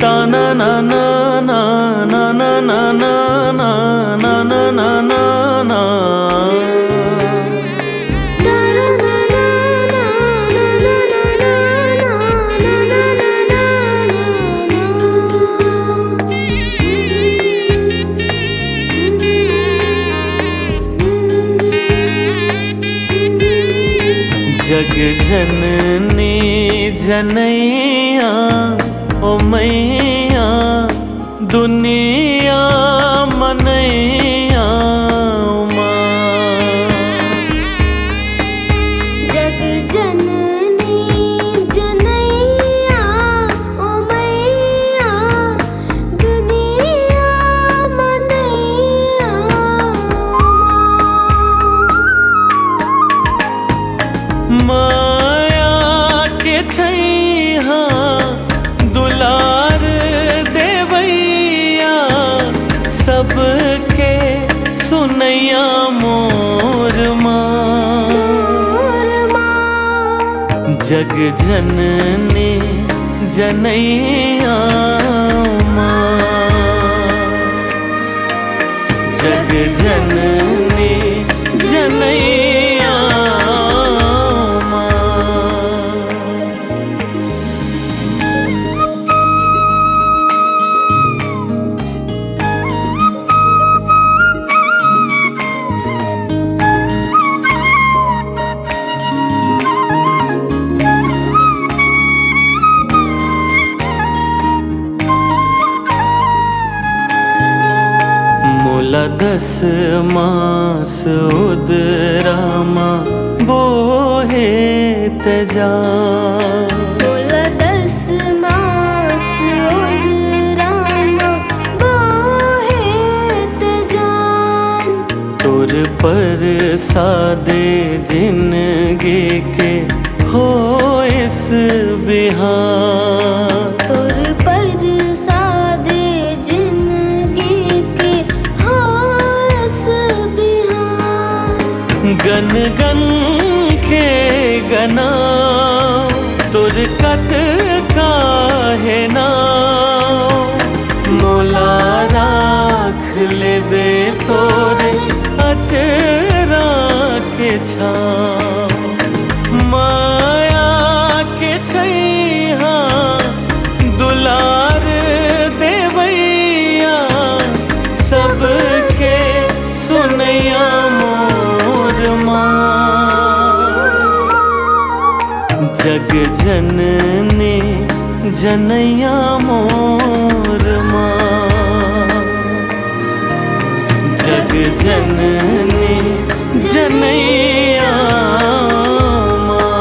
ताना ना ना ना ना ना ना ना ना ना ना ना ना ना जग जननी जनैया ओ मैया दुनिया मनैया माँ। जग जननी जनैया ओ मैया दुनिया मनैया माया के छैहा दुलार देवैया सबके सुनैया मोर माँ। जग जननी जनैया माँ। जग जननी जनैया माँ। मोला 10 मास उदरामा बोहे तजा। मोला 10 मास उदरामा बोहे तजान। तोर पर सादे जिंदगी के हो इस बिहार। तोर पर सादे जिंदगी के हो इस बिहार। गन गन के गना तोर कत काहे ना। मोला राख लेबे तोरे अचरा के छाँव। माया के छैहा दुलार देवैया सबके सुनैया मोर माँ। जग जननी जनैया मोर माँ। जग जननी जनैया माँ।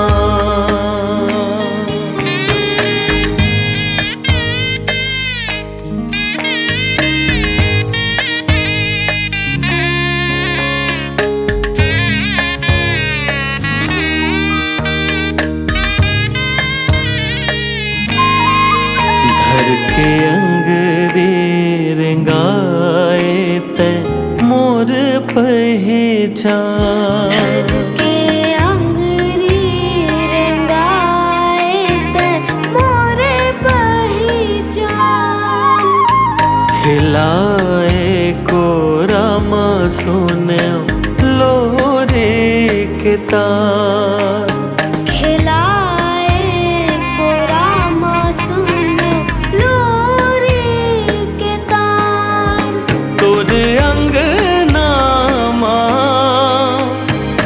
धर के अंगरे रेंगाए ते मोर पहचान। धर के अंगरी रंगाए ते मोरे पहचान। खिलाए को रामा सोने लोरे के तार। खिलाए को रामा सुन लोरी के तार। तोर अंगना माँ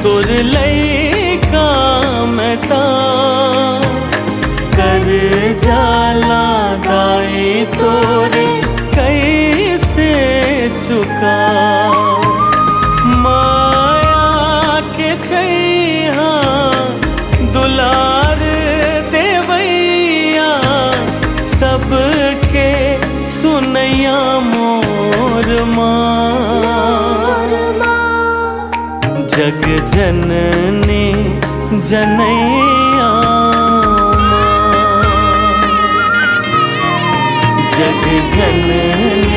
तोर लैका मैता। कर जाला गाए तोरे कैसे चुका। माया के छैहा दुलार देवैया सबके सुनैया मोर माँ। जग जननी जनैया माँ। जग जननी